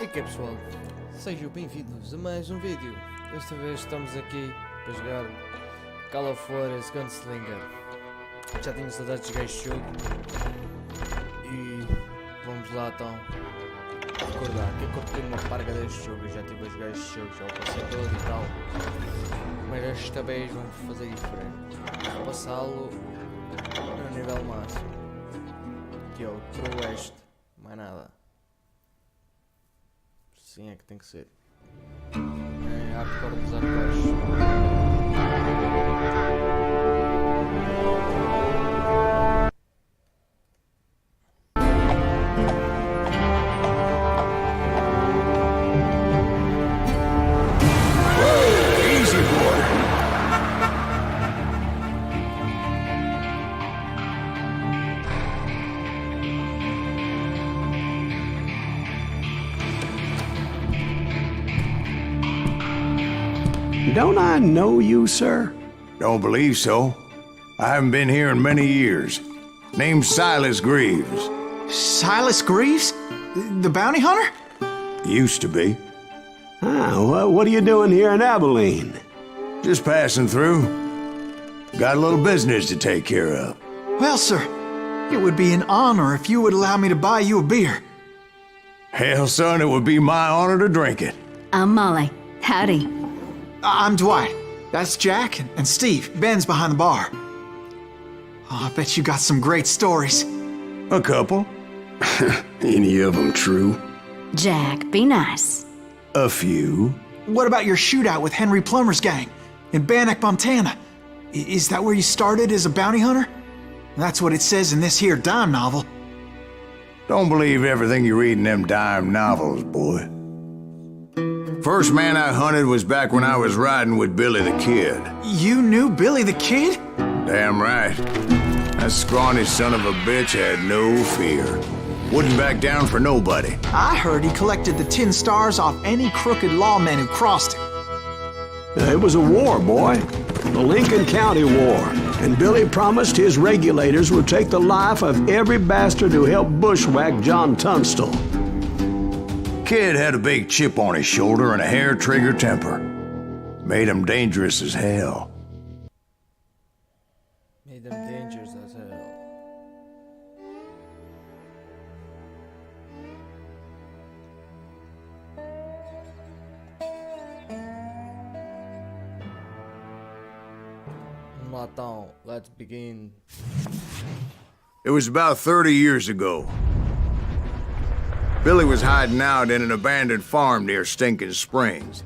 E que é, pessoal, sejam bem-vindos a mais um vídeo. Desta vez estamos aqui para jogar Call of Juarez Gunsliger. Já tenho saudades de jogar este jogo e vamos lá então recordar que eu tenho uma parga deste jogo. Eu já estive a jogar este jogo, já o passei todo e tal, mas esta vez vamos fazer diferente. Vou passá-lo no nível máximo, que é o Oeste, mais nada. Sim, é que tem que ser. É hardcore dos hardcores. Don't I know you, sir? Don't believe so. I haven't been here in many years. Name's Silas Greaves. Silas Greaves? The bounty hunter? Used to be. Well, what are you doing here in Abilene? Just passing through. Got a little business to take care of. Well, sir, it would be an honor if you would allow me to buy you a beer. Hell, son, it would be my honor to drink it. I'm Molly. Howdy. I'm Dwight. That's Jack and Steve. Ben's behind the bar. Oh, I bet you got some great stories. A couple. Any of them true? Jack, be nice. A few. What about your shootout with Henry Plummer's gang in Bannock, Montana? Is that where you started as a bounty hunter? That's what it says in this here dime novel. Don't believe everything you read in them dime novels, boy. First man I hunted was back when I was riding with Billy the Kid. You knew Billy the Kid? Damn right. That scrawny son of a bitch had no fear. Wouldn't back down for nobody. I heard he collected the 10 stars off any crooked lawman who crossed him. It was a war, boy. The Lincoln County War. And Billy promised his regulators would take the life of every bastard who helped bushwhack John Tunstall. Kid had a big chip on his shoulder and a hair-trigger temper. Made him dangerous as hell. Made them dangerous as hell. Então, let's begin. It was about 30 years ago. Billy was hiding out in an abandoned farm near Stinking Springs.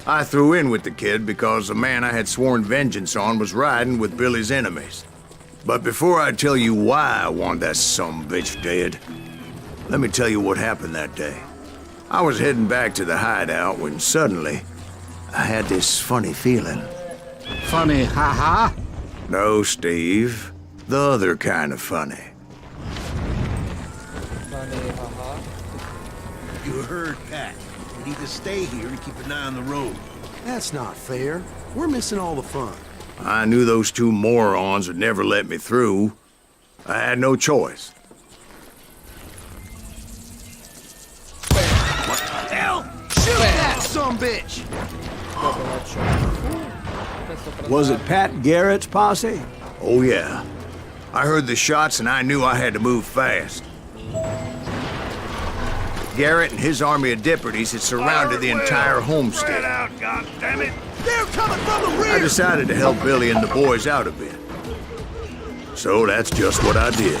I threw in with the kid because the man I had sworn vengeance on was riding with Billy's enemies. But before I tell you why I want that sumbitch dead, let me tell you what happened that day. I was heading back to the hideout when suddenly I had this funny feeling. Funny, ha-ha? No, Steve. The other kind of funny. You heard Pat. We need to stay here and keep an eye on the road. That's not fair. We're missing all the fun. I knew those two morons would never let me through. I had no choice. What the hell? Shoot that sumbitch! Was it Pat Garrett's posse? Oh, yeah. I heard the shots and I knew I had to move fast. Garrett and his army of deputies had surrounded the entire homestead. Out, goddammit! They're coming from the rear! I decided to help Billy and the boys out a bit. So that's just what I did.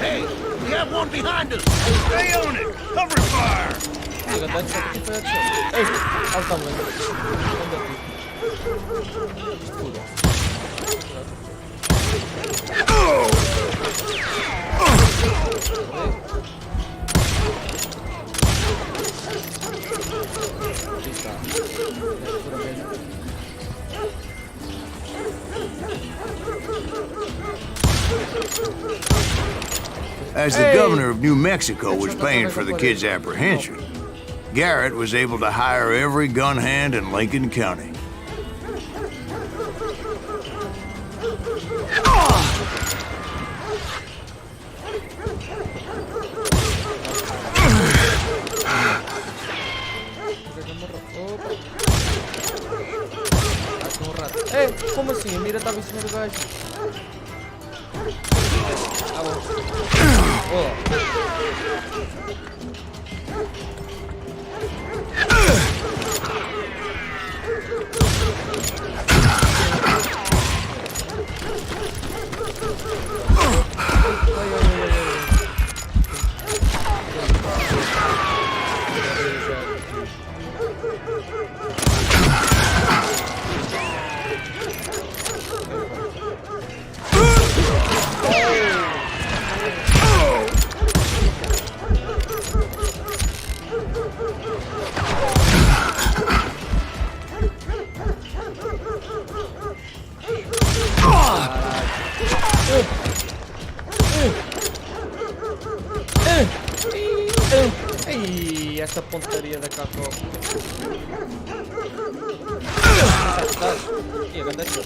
Hey, we have one behind us! Stay on it! Cover fire! As the governor of New Mexico was paying for the kid's apprehension, Garrett was able to hire every gun hand in Lincoln County. logo em cima do gajo. Tá bom. Ai, essa pontaria da cacau. Ih, agora desceu.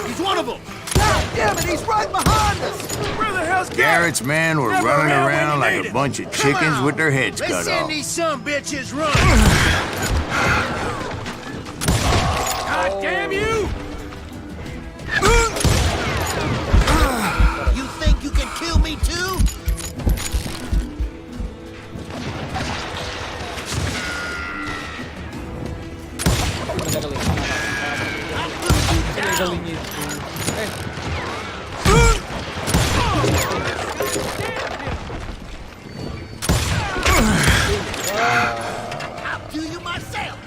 He's one of them! Damn it, he's right behind us! Where the hell's Garrett's men were Never running around when around you like need a it. bunch of Come chickens on. with their heads Let's cut send off. these some bitches running! God damn you! You think you can kill me too? I'll do you myself!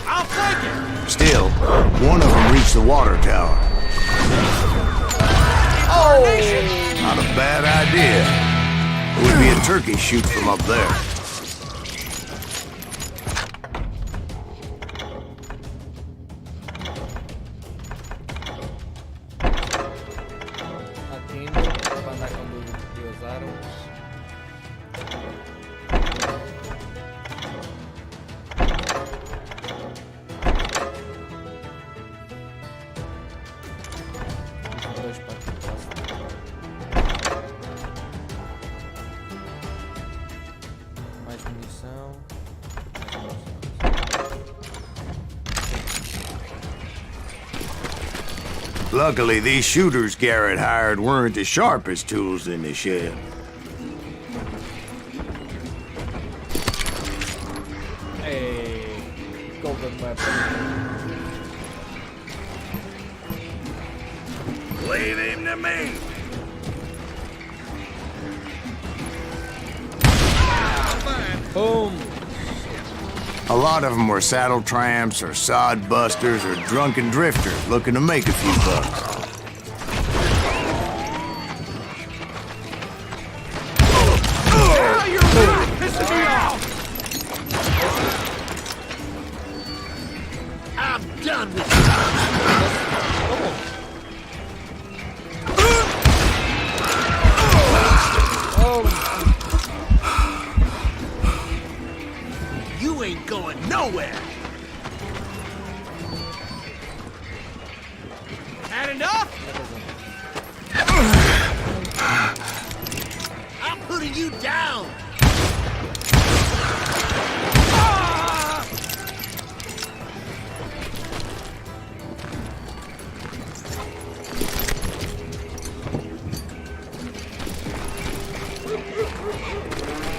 I'll take it! Still, one of them reached the water tower. Not a bad idea. It would be a turkey shoot from up there. Atindo para andar com duas armas. Dois para mais munição. Luckily, these shooters Garrett hired weren't the sharpest tools in the shed. Hey, golden weapon. Leave him to me! Boom! A lot of them were saddle tramps or sod busters or drunken drifters looking to make a few bucks. Pissing me off! I'm done with you! You ain't going nowhere! Had enough? I'm putting you down!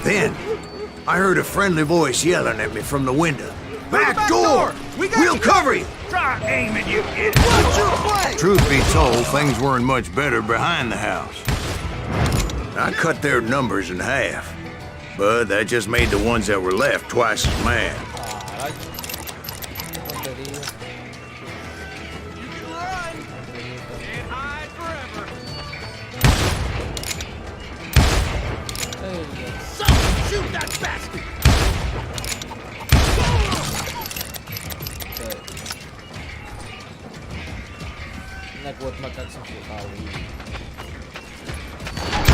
Then, I heard a friendly voice yelling at me from the window. Back door! We'll cover you! Try aiming, you idiot! What's your play? Truth be told, things weren't much better behind the house. I cut their numbers in half, but that just made the ones that were left twice as mad. Caralho. Pontaria. You can run! Can't hide forever! Eita. Someone shoot that bastard! Sério. Não é que o outro macaco se enfrentar ali.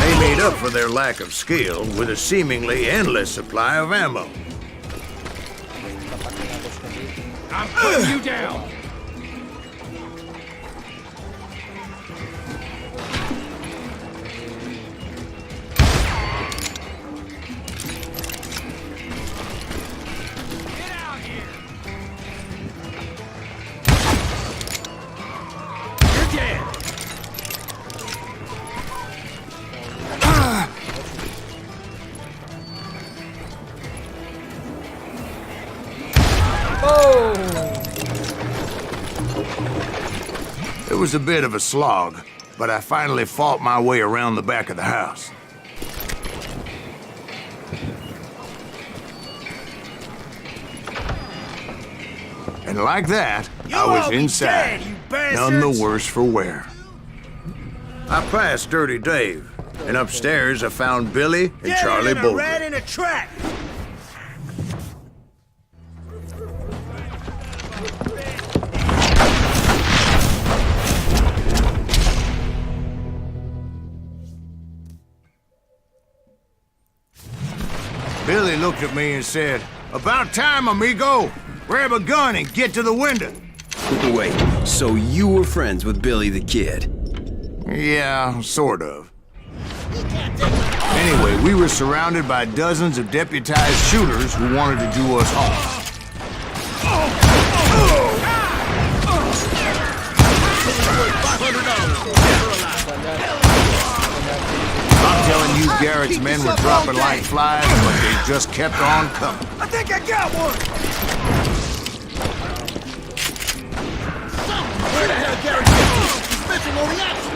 They made up for their lack of skill with a seemingly endless supply of ammo. Máquina água escondida. I'm putting you down. It was a bit of a slog, but I finally fought my way around the back of the house. And like that, I was inside, none the worse for wear. I passed Dirty Dave, and upstairs I found Billy and Charlie Rat Bolger. in a trap. Billy looked at me and said, "About time, amigo. Grab a gun and get to the window." Wait, so you were friends with Billy the Kid? Yeah, sort of. Anyway, we were surrounded by dozens of deputized shooters who wanted to do us harm. I'm telling you, Garrett's men were dropping like flies, but they just kept on coming. I think I got one! Where the hell Garrett get to? He's missing all the action!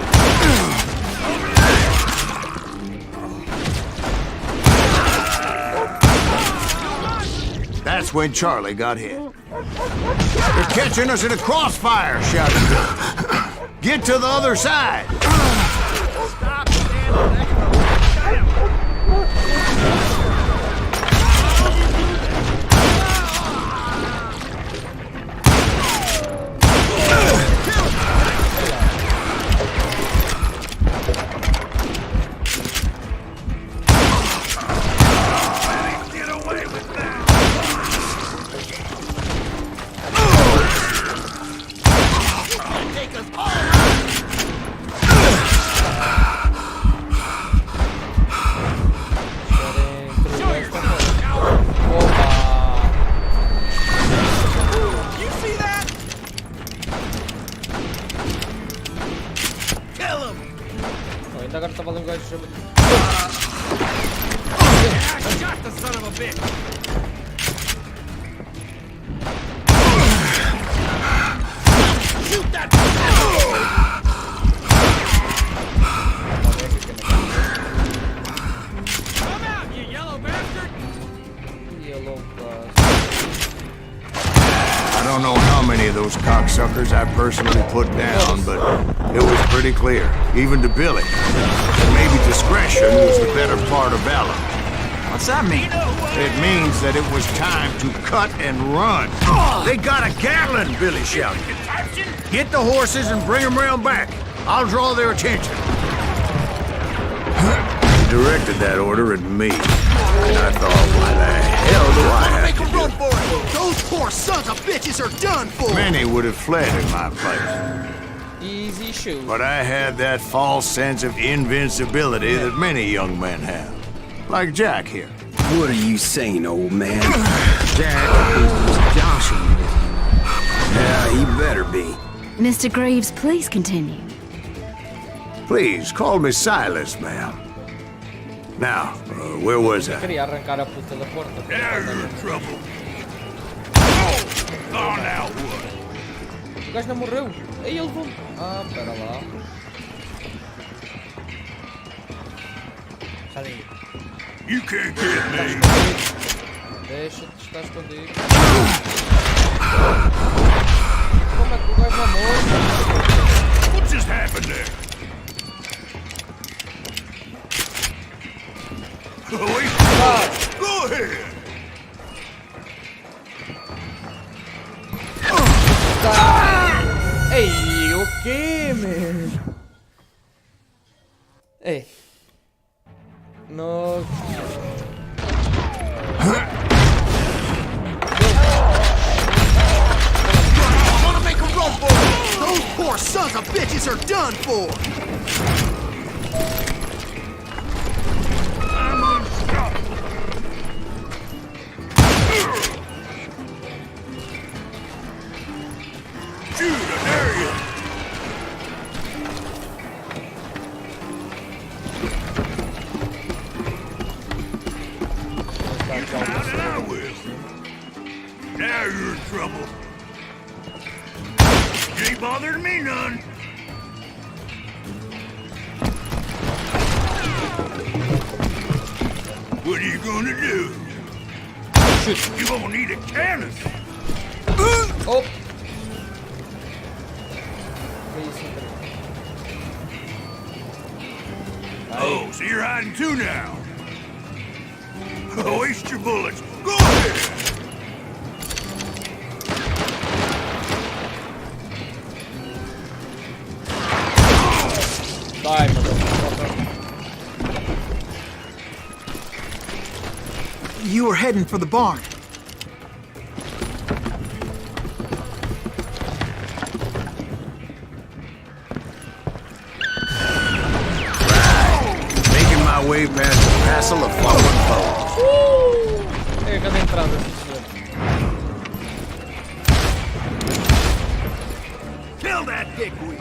That's when Charlie got hit. "They're catching us in a crossfire," shouted Bill. "Get to the other side!" Stop standing next to him. Get away with that. Take us all. You see that? Kill him. Oh, ainda agora estava ali um gajo chamado. I shot the son of a bitch. Shoot that. Come out, you yellow bastard. Yellow I don't know how many of those cocksuckers I personally put down, but it was pretty clear, even to Billy, that maybe discretion was the better part of valor. What's that mean? It means that it was time to cut and run. "They got a Gatling!" Billy shouted. "Get the horses and bring them round back. I'll draw their attention." He directed that order at me, and I thought, why the hell do I have Make to a do run it? for it! Those poor sons of bitches are done for! Many would have fled in my place. Easy shoot. But I had that false sense of invincibility that many young men have. Like Jack here. What are you saying, old man? Jack is joshing with you. Yeah, he better be. Mr. Greaves, please continue. Please, call me Silas, ma'am. Now, where was I? Queria arrancar a puta da porta. Now you're in trouble. Oh, now what? O gajo não morreu. Aí ele levou. Ah, pera lá. Cadê? You can't get me. Deixa-te estar escondido. Como é que o gajo não morre? What just happened there? Wait. Go ahead. Ei, o quê, man? Ei. Nossa. are done for! I'm unstoppable. Shoot, I dare you. You found it, I will. Now you're in trouble. You ain't bothering me none. What are you gonna do? You gonna need a cannon. Oh! Oh, so you're hiding too now. Waste your bullets. Go ahead. Die, motherfucker. You were heading for the barn. Making my way past the castle of fallen foes. É, cada entrada, sim, senhor. Kill that dickweed!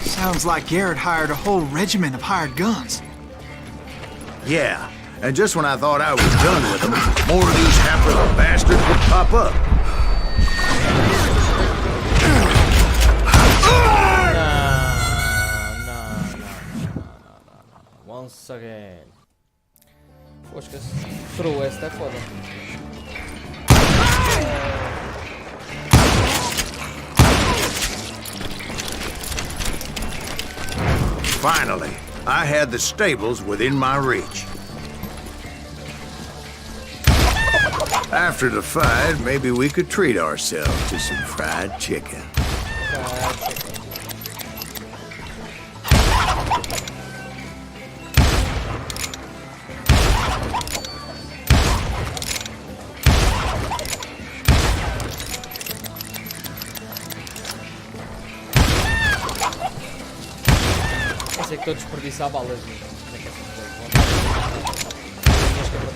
Sounds like Garrett hired a whole regiment of hired guns. Yeah, and just when I thought I was done with them, more of these half-little bastards would pop up. Não. Once again. Poxa, que throw esta é foda. Finally, I had the stables within my reach. After the fight, maybe we could treat ourselves to some fried chicken. Sei que estou a desperdiçar balas, mas como é que é essa coisa? Acho que é para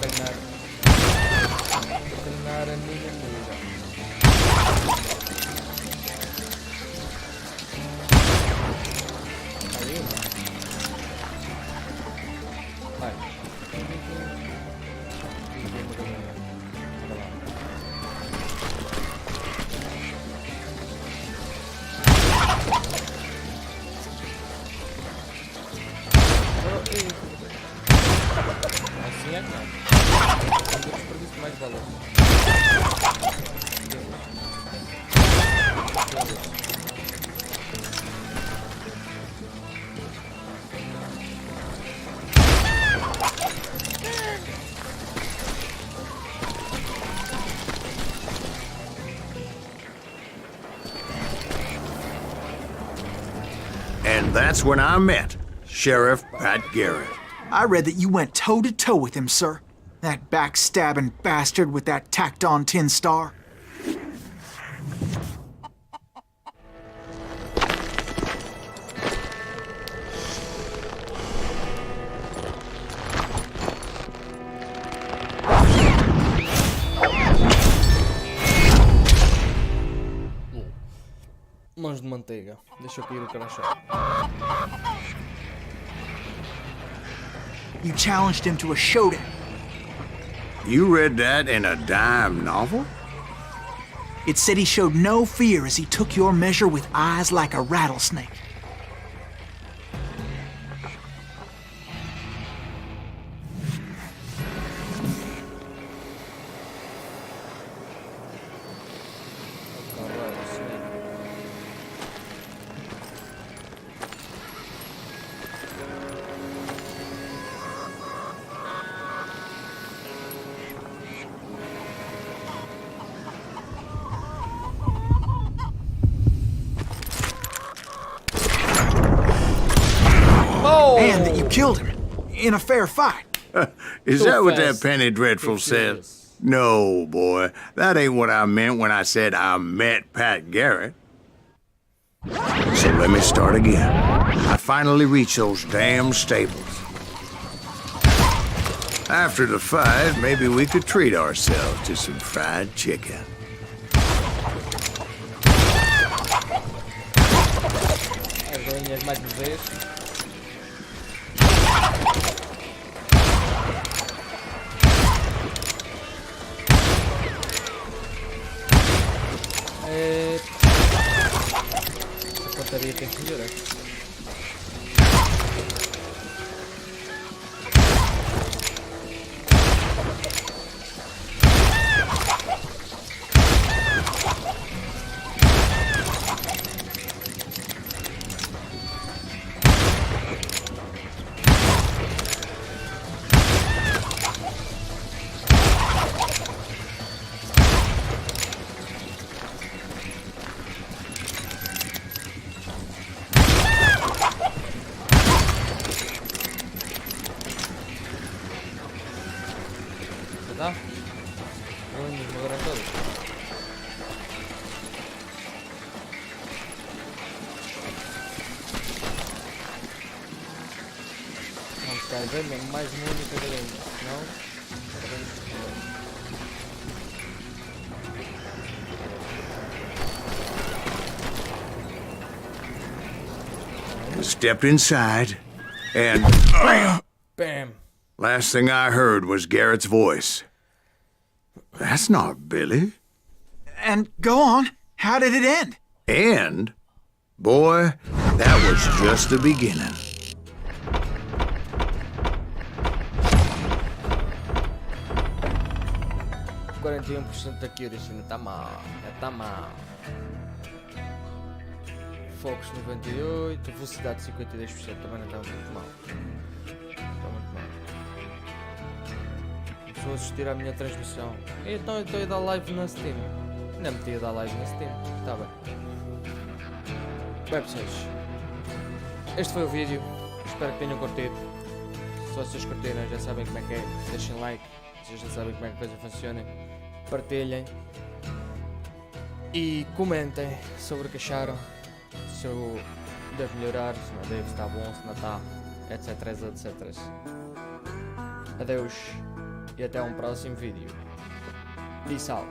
treinar a minha mira. Aí, vai. Assim é que não. Eu desperdiço mais balas. And that's when I met Sheriff Pat Garrett. I read that you went toe-to-toe with him, sir. That backstabbing bastard with that tacked-on tin star. Mãos de manteiga. Deixa eu cair o crachá. You challenged him to a showdown. You read that in a dime novel? It said he showed no fear as he took your measure with eyes like a rattlesnake. killed him in a fair fight. Is So that what that fast. penny dreadful Too said? furious. No, boy. That ain't what I meant when I said I met Pat Garrett. So let me start again. I finally reached those damn stables. After the fight, maybe we could treat ourselves to some fried chicken. As galinhas mais uma vez. Essa pontaria tem que melhorar. Tá? Vamos agora todos. Vamos ficar vendo mais uma única galinha, senão Stepped inside, and bam! last thing I heard was Garrett's voice. That's not Billy. And go on, how did it end? And, boy, that was just the beginning. Um 41% da accuracy, não tá mal, não tá mal. Focos 98%, velocidade 52%, também não está muito mal. Está muito mal. Estou a assistir à minha transmissão. Então eu estou a dar live na Steam. Ainda meti a dar live na Steam. Está bem. Bem pessoas, este foi o vídeo. Espero que tenham curtido. Se vocês curtiram já sabem como é que é. Deixem like. Vocês já sabem como é que a coisa funciona. Partilhem. E comentem sobre o que acharam. Se eu devo melhorar, se não devo, se está bom, se não está, etc, etc. Adeus e até um próximo vídeo. Peace out.